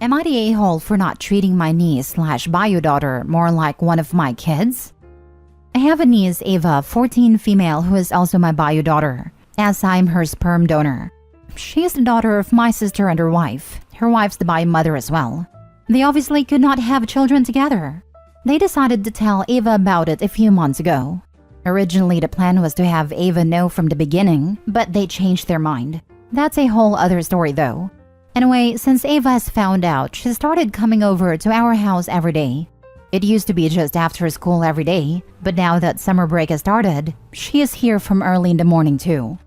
Am I the a-hole for not treating my niece/bio daughter more like one of my kids? I have a niece, Ava, 14 female, who is also my bio daughter, as I'm her sperm donor. She is the daughter of my sister and her wife. Her wife's the bio mother as well. They obviously could not have children together. They decided to tell Ava about it a few months ago. Originally, the plan was to have Ava know from the beginning, but they changed their mind. That's a whole other story though. Anyway, since Ava has found out, she started coming over to our house every day. It used to be just after school every day, but now that summer break has started, she is here from early in the morning too.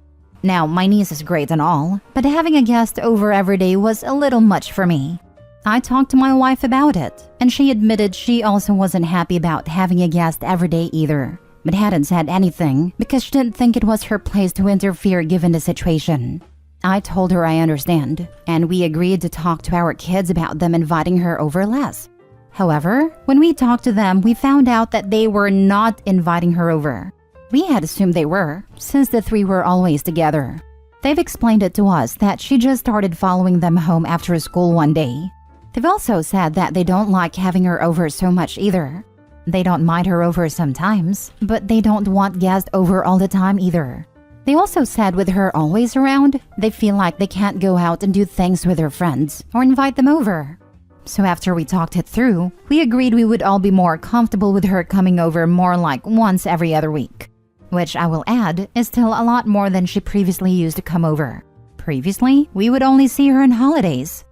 Now, my niece is great and all, but having a guest over every day was a little much for me. I talked to my wife about it, and she admitted she also wasn't happy about having a guest every day either, but hadn't said anything because she didn't think it was her place to interfere given the situation. I told her I understand, and we agreed to talk to our kids about them inviting her over less. However, when we talked to them, we found out that they were not inviting her over. We had assumed they were, since the three were always together. They've explained it to us that she just started following them home after school one day. They've also said that they don't like having her over so much either. They don't mind her over sometimes, but they don't want guests over all the time either. They also said with her always around, they feel like they can't go out and do things with their friends or invite them over. So after we talked it through, we agreed we would all be more comfortable with her coming over more like once every other week. Which I will add is still a lot more than she previously used to come over. Previously, we would only see her on holidays.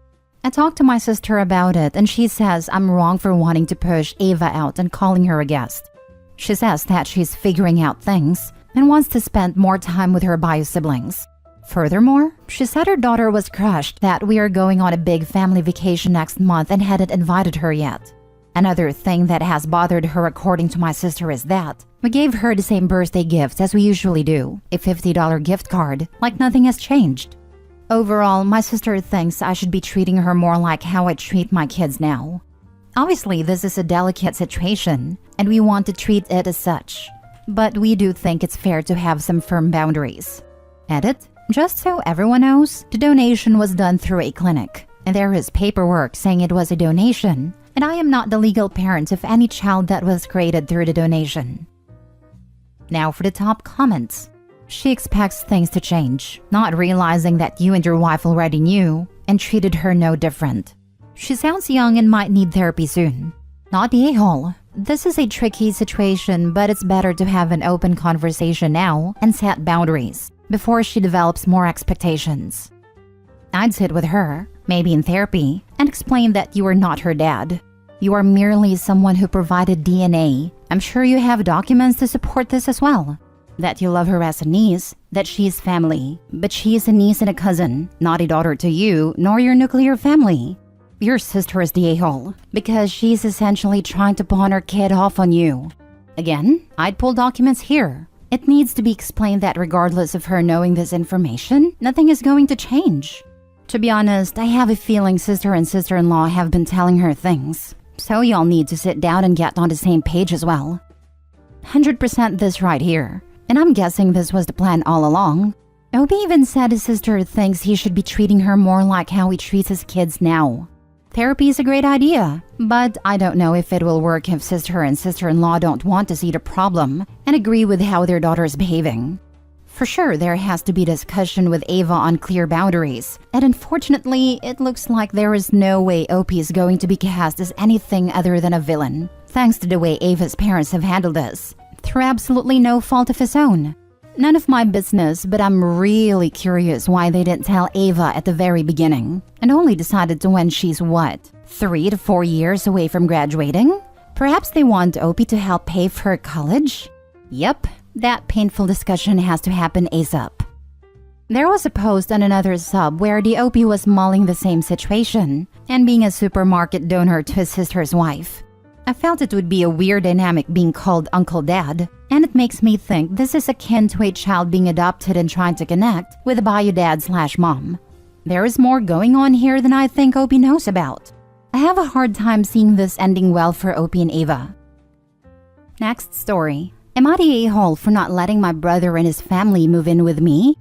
I talked to my sister about it and she says I'm wrong for wanting to push Ava out and calling her a guest. She says that she's figuring out things and wants to spend more time with her bio siblings. Furthermore, she said her daughter was crushed that we are going on a big family vacation next month and hadn't invited her yet. Another thing that has bothered her according to my sister is that we gave her the same birthday gift as we usually do, a $50 gift card, like nothing has changed. Overall, my sister thinks I should be treating her more like how I treat my kids now. Obviously, this is a delicate situation, and we want to treat it as such. But we do think it's fair to have some firm boundaries. Edit: just so everyone knows, the donation was done through a clinic, and there is paperwork saying it was a donation, and I am not the legal parent of any child that was created through the donation. Now for the top comments. She expects things to change, not realizing that you and your wife already knew and treated her no different. She sounds young and might need therapy soon. Not the a-hole. This is a tricky situation, but it's better to have an open conversation now and set boundaries before she develops more expectations. I'd sit with her, maybe in therapy, and explain that you are not her dad. You are merely someone who provided DNA. I'm sure you have documents to support this as well. That you love her as a niece, that she is family, but she is a niece and a cousin, not a daughter to you, nor your nuclear family. Your sister is the a-hole, because she's essentially trying to pawn her kid off on you. Again, I'd pull documents here. It needs to be explained that regardless of her knowing this information, nothing is going to change. To be honest, I have a feeling sister and sister-in-law have been telling her things, so y'all need to sit down and get on the same page as well. 100% this right here. And I'm guessing this was the plan all along. Obi even said his sister thinks he should be treating her more like how he treats his kids now. Therapy is a great idea, but I don't know if it will work if sister and sister-in-law don't want to see the problem and agree with how their daughter is behaving. For sure, there has to be discussion with Ava on clear boundaries, and unfortunately, it looks like there is no way Opie is going to be cast as anything other than a villain, thanks to the way Ava's parents have handled this. Through absolutely no fault of his own. None of my business, but I'm really curious why they didn't tell Ava at the very beginning and only decided to when she's what, 3 to 4 years away from graduating? Perhaps they want Opie to help pay for her college? Yep, that painful discussion has to happen ASAP. There was a post on another sub where the Opie was mulling the same situation and being a supermarket donor to his sister's wife. I felt it would be a weird dynamic being called Uncle Dad, and it makes me think this is akin to a child being adopted and trying to connect with a bio dad/mom. There is more going on here than I think Opie knows about. I have a hard time seeing this ending well for Opie and Ava. Next story. Am I the a-hole for not letting my brother and his family move in with me?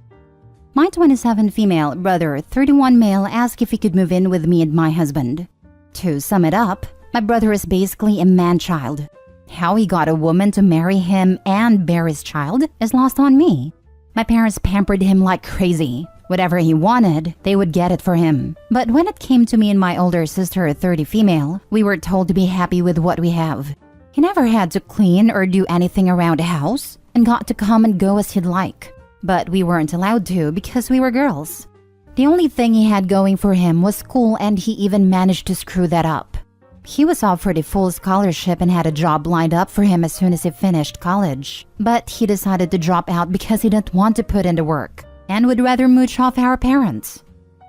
My 27 female brother, 31 male asked if he could move in with me and my husband. To sum it up, my brother is basically a man-child. How he got a woman to marry him and bear his child is lost on me. My parents pampered him like crazy. Whatever he wanted, they would get it for him. But when it came to me and my older sister, a 30 female, we were told to be happy with what we have. He never had to clean or do anything around the house and got to come and go as he'd like. But we weren't allowed to because we were girls. The only thing he had going for him was school, and he even managed to screw that up. He was offered a full scholarship and had a job lined up for him as soon as he finished college. But he decided to drop out because he didn't want to put in the work and would rather mooch off our parents.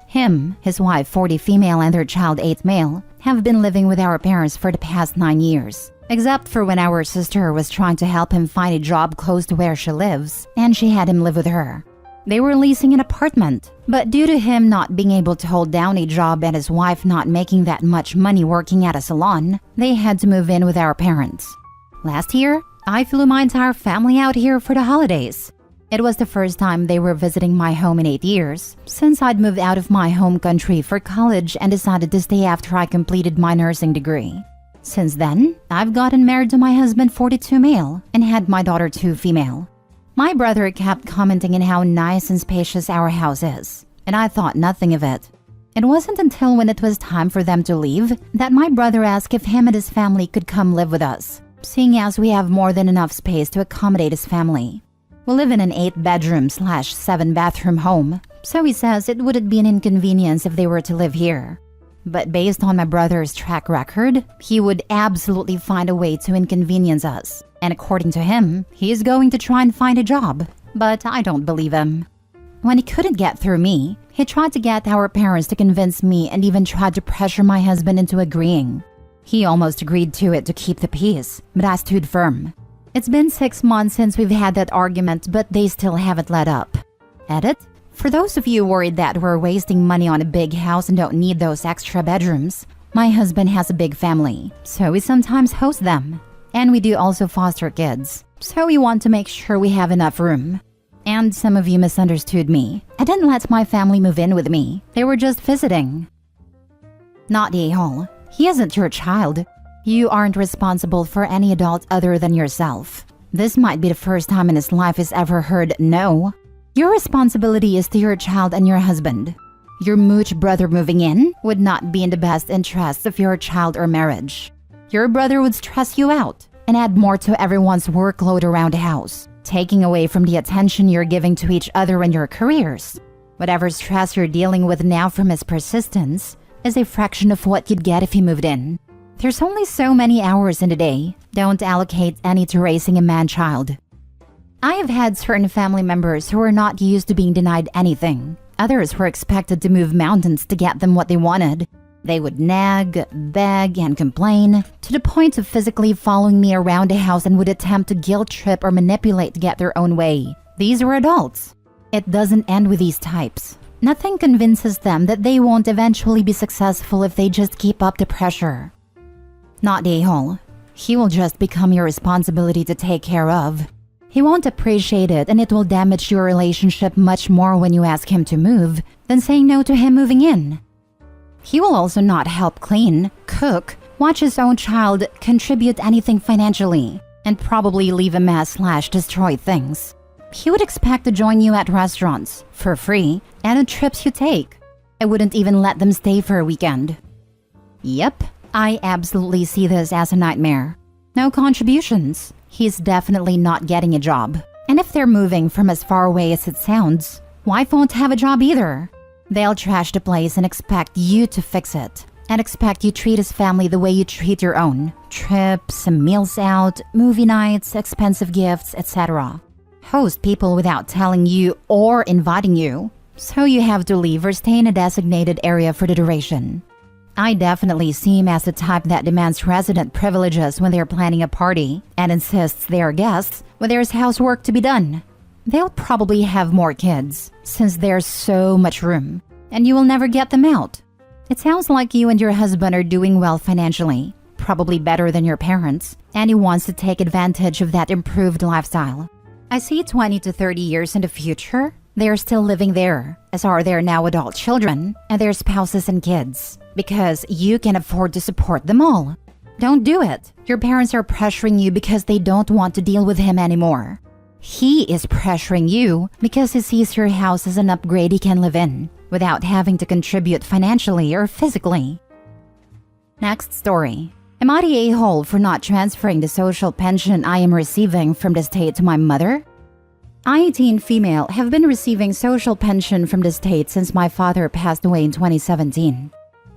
Him, his wife, 40 female, and their child, 8 male, have been living with our parents for the past 9 years. Except for when our sister was trying to help him find a job close to where she lives, and she had him live with her. They were leasing an apartment, but due to him not being able to hold down a job and his wife not making that much money working at a salon, they had to move in with our parents. Last year, I flew my entire family out here for the holidays. It was the first time they were visiting my home in 8 years, since I'd moved out of my home country for college and decided to stay after I completed my nursing degree. Since then, I've gotten married to my husband, 42 male, and had my daughter, 2 female. My brother kept commenting on how nice and spacious our house is, and I thought nothing of it. It wasn't until when it was time for them to leave that my brother asked if him and his family could come live with us, seeing as we have more than enough space to accommodate his family. We live in an 8-bedroom/7 bathroom home, so he says it wouldn't be an inconvenience if they were to live here. But based on my brother's track record, he would absolutely find a way to inconvenience us. And according to him, he is going to try and find a job. But I don't believe him. When he couldn't get through me, he tried to get our parents to convince me and even tried to pressure my husband into agreeing. He almost agreed to it to keep the peace, but I stood firm. It's been 6 months since we've had that argument, but they still haven't let up. Edit? For those of you worried that we're wasting money on a big house and don't need those extra bedrooms, my husband has a big family, so we sometimes host them. And we do also foster kids, so we want to make sure we have enough room. And some of you misunderstood me. I didn't let my family move in with me. They were just visiting. Not a-hole. He isn't your child. You aren't responsible for any adult other than yourself. This might be the first time in his life he's ever heard no. Your responsibility is to your child and your husband. Your mooch brother moving in would not be in the best interests of your child or marriage. Your brother would stress you out and add more to everyone's workload around the house, taking away from the attention you're giving to each other and your careers. Whatever stress you're dealing with now from his persistence is a fraction of what you'd get if he moved in. There's only so many hours in a day. Don't allocate any to raising a man-child. I have had certain family members who are not used to being denied anything. Others were expected to move mountains to get them what they wanted. They would nag, beg, and complain, to the point of physically following me around the house and would attempt to guilt trip or manipulate to get their own way. These were adults. It doesn't end with these types. Nothing convinces them that they won't eventually be successful if they just keep up the pressure. Not a-hole. He will just become your responsibility to take care of. He won't appreciate it, and it will damage your relationship much more when you ask him to move than saying no to him moving in. He will also not help clean, cook, watch his own child, contribute anything financially, and probably leave a mess/destroy things. He would expect to join you at restaurants, for free, and on trips you take. I wouldn't even let them stay for a weekend. Yep, I absolutely see this as a nightmare. No contributions. He's definitely not getting a job. And if they're moving from as far away as it sounds, wife won't have a job either. They'll trash the place and expect you to fix it. And expect you treat his family the way you treat your own. Trips, meals out, movie nights, expensive gifts, etc. Host people without telling you or inviting you. So you have to leave or stay in a designated area for the duration. I definitely see him as the type that demands resident privileges when they're planning a party and insists they are guests when there's housework to be done. They'll probably have more kids, since there's so much room, and you will never get them out. It sounds like you and your husband are doing well financially, probably better than your parents, and he wants to take advantage of that improved lifestyle. I see 20 to 30 years in the future, they are still living there, as are their now adult children and their spouses and kids. because you can afford to support them all. Don't do it. Your parents are pressuring you because they don't want to deal with him anymore. He is pressuring you because he sees your house as an upgrade he can live in without having to contribute financially or physically. Next story. Am I the a-hole for not transferring the social pension I am receiving from the state to my mother? I, 18 female, have been receiving social pension from the state since my father passed away in 2017.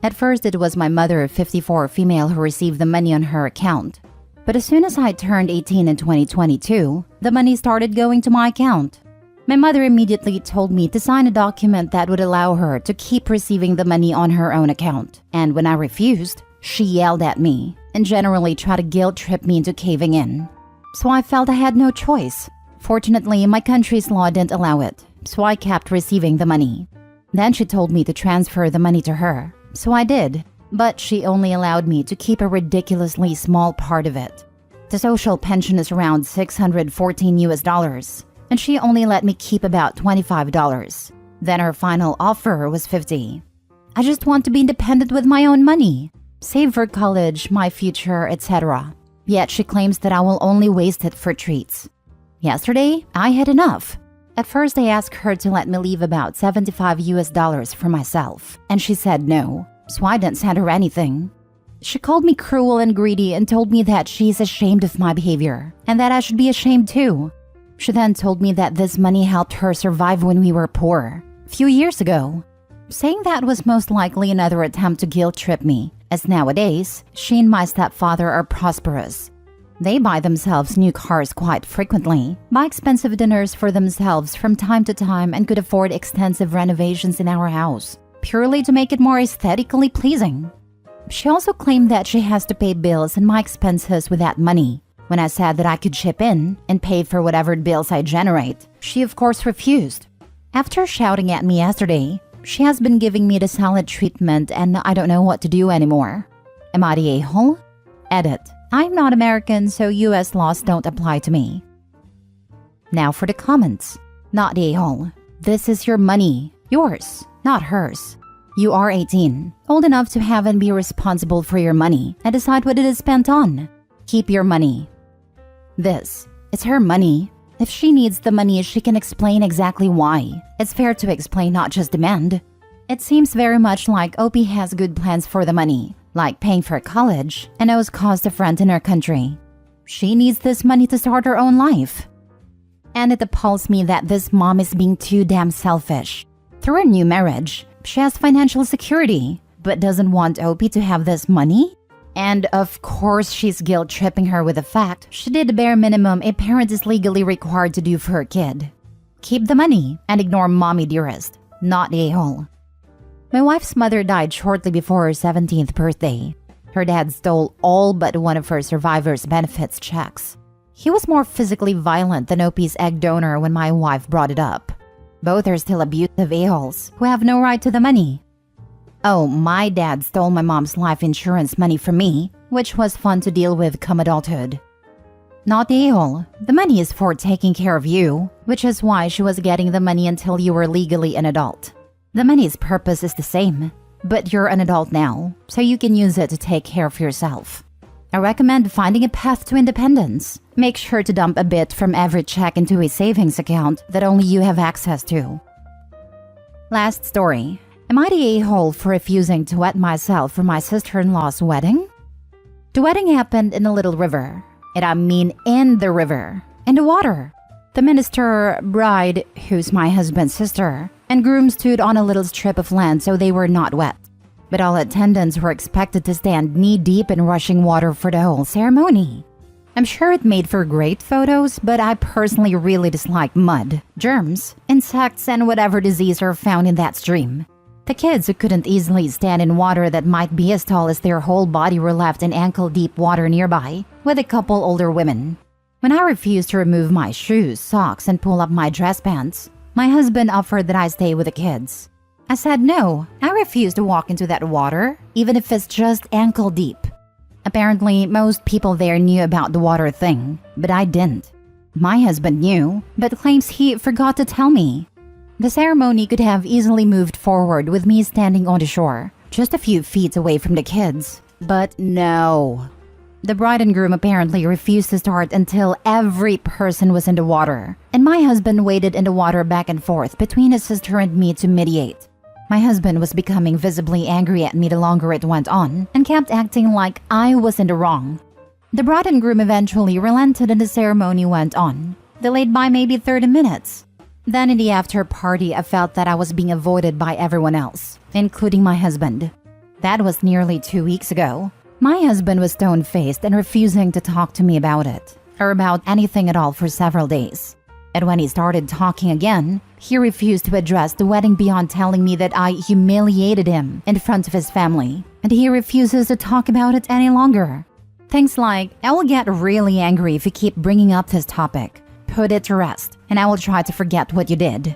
At first, it was my mother, 54 female, who received the money on her account. But as soon as I turned 18 in 2022, the money started going to my account. My mother immediately told me to sign a document that would allow her to keep receiving the money on her own account. And when I refused, she yelled at me and generally tried to guilt trip me into caving in. So I felt I had no choice. Fortunately, my country's law didn't allow it, so I kept receiving the money. Then she told me to transfer the money to her, so I did, but she only allowed me to keep a ridiculously small part of it. The social pension is around $614, and she only let me keep about $25. Then her final offer was $50. I just want to be independent with my own money, save for college, my future, etc. Yet she claims that I will only waste it for treats. Yesterday, I had enough. At first, I asked her to let me leave about $75 for myself, and she said no, so I didn't send her anything. She called me cruel and greedy and told me that she is ashamed of my behavior, and that I should be ashamed too. She then told me that this money helped her survive when we were poor, a few years ago, saying that was most likely another attempt to guilt trip me, as nowadays, she and my stepfather are prosperous. They buy themselves new cars quite frequently, buy expensive dinners for themselves from time to time, and could afford extensive renovations in our house, purely to make it more aesthetically pleasing. She also claimed that she has to pay bills and my expenses with that money. When I said that I could chip in and pay for whatever bills I generate, she of course refused. After shouting at me yesterday, she has been giving me the silent treatment and I don't know what to do anymore. Am I the a-hole? Edit. I'm not American, so US laws don't apply to me. Now for the comments. Not the a-hole. This is your money. Yours, not hers. You are 18, old enough to have and be responsible for your money and decide what it is spent on. Keep your money. This is her money. If she needs the money, she can explain exactly why. It's fair to explain, not just demand. It seems very much like Opie has good plans for the money, like paying for college and knows cost of rent in her country. She needs this money to start her own life. And it appalls me that this mom is being too damn selfish. Through her new marriage, she has financial security, but doesn't want Opie to have this money? And of course, she's guilt-tripping her with the fact she did the bare minimum a parent is legally required to do for her kid. Keep the money and ignore mommy dearest, not the a-hole. My wife's mother died shortly before her 17th birthday. Her dad stole all but one of her survivor's benefits checks. He was more physically violent than Opie's egg donor when my wife brought it up. Both are still abusive a-holes who have no right to the money. Oh, my dad stole my mom's life insurance money from me, which was fun to deal with come adulthood. Not the a-hole. The money is for taking care of you, which is why she was getting the money until you were legally an adult. The money's purpose is the same, but you're an adult now, so you can use it to take care of yourself. I recommend finding a path to independence. Make sure to dump a bit from every check into a savings account that only you have access to. Last story. Am I the a-hole for refusing to wet myself for my sister-in-law's wedding? The wedding happened in a little river. And I mean in the river. In the water. The minister, bride, who's my husband's sister, and groom stood on a little strip of land so they were not wet. But all attendants were expected to stand knee-deep in rushing water for the whole ceremony. I'm sure it made for great photos, but I personally really dislike mud, germs, insects, and whatever disease are found in that stream. The kids who couldn't easily stand in water that might be as tall as their whole body were left in ankle-deep water nearby, with a couple older women. When I refused to remove my shoes, socks, and pull up my dress pants, my husband offered that I stay with the kids. I said no, I refuse to walk into that water, even if it's just ankle-deep. Apparently, most people there knew about the water thing, but I didn't. My husband knew, but claims he forgot to tell me. The ceremony could have easily moved forward with me standing on the shore, just a few feet away from the kids. But no. The bride and groom apparently refused to start until every person was in the water, and my husband waded in the water back and forth between his sister and me to mediate. My husband was becoming visibly angry at me the longer it went on, and kept acting like I was in the wrong. The bride and groom eventually relented and the ceremony went on, delayed by maybe 30 minutes. Then in the after party, I felt that I was being avoided by everyone else, including my husband. That was nearly 2 weeks ago. My husband was stone-faced and refusing to talk to me about it, or about anything at all for several days. And when he started talking again, he refused to address the wedding beyond telling me that I humiliated him in front of his family, and he refuses to talk about it any longer. Things like, I will get really angry if you keep bringing up this topic. Put it to rest, and I will try to forget what you did.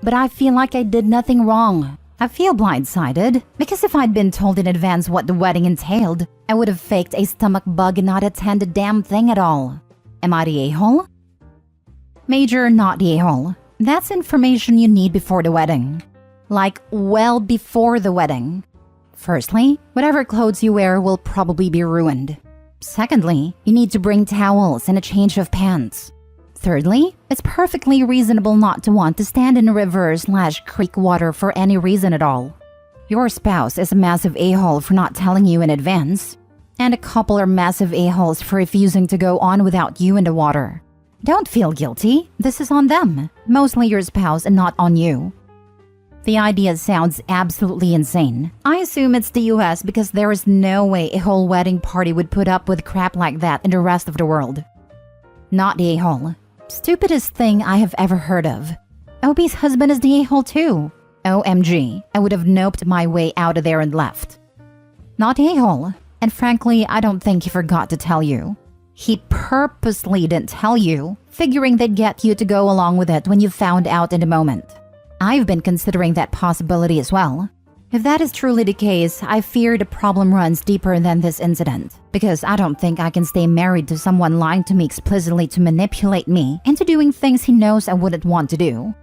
But I feel like I did nothing wrong. I feel blindsided, because if I'd been told in advance what the wedding entailed, I would have faked a stomach bug and not attend a damn thing at all. Am I the a-hole? Major, not the a-hole. That's information you need before the wedding. Like, well before the wedding. Firstly, whatever clothes you wear will probably be ruined. Secondly, you need to bring towels and a change of pants. Thirdly, it's perfectly reasonable not to want to stand in a river/creek water for any reason at all. Your spouse is a massive a-hole for not telling you in advance, and a couple are massive a-holes for refusing to go on without you in the water. Don't feel guilty. This is on them, mostly your spouse and not on you. The idea sounds absolutely insane. I assume it's the US because there is no way a whole wedding party would put up with crap like that in the rest of the world. Not the a-hole. Stupidest thing I have ever heard of. Obi's husband is the a-hole too. OMG, I would have noped my way out of there and left. Not a-hole, and frankly, I don't think he forgot to tell you. He purposely didn't tell you, figuring they'd get you to go along with it when you found out in the moment. I've been considering that possibility as well. If that is truly the case, I fear the problem runs deeper than this incident, because I don't think I can stay married to someone lying to me explicitly to manipulate me into doing things he knows I wouldn't want to do.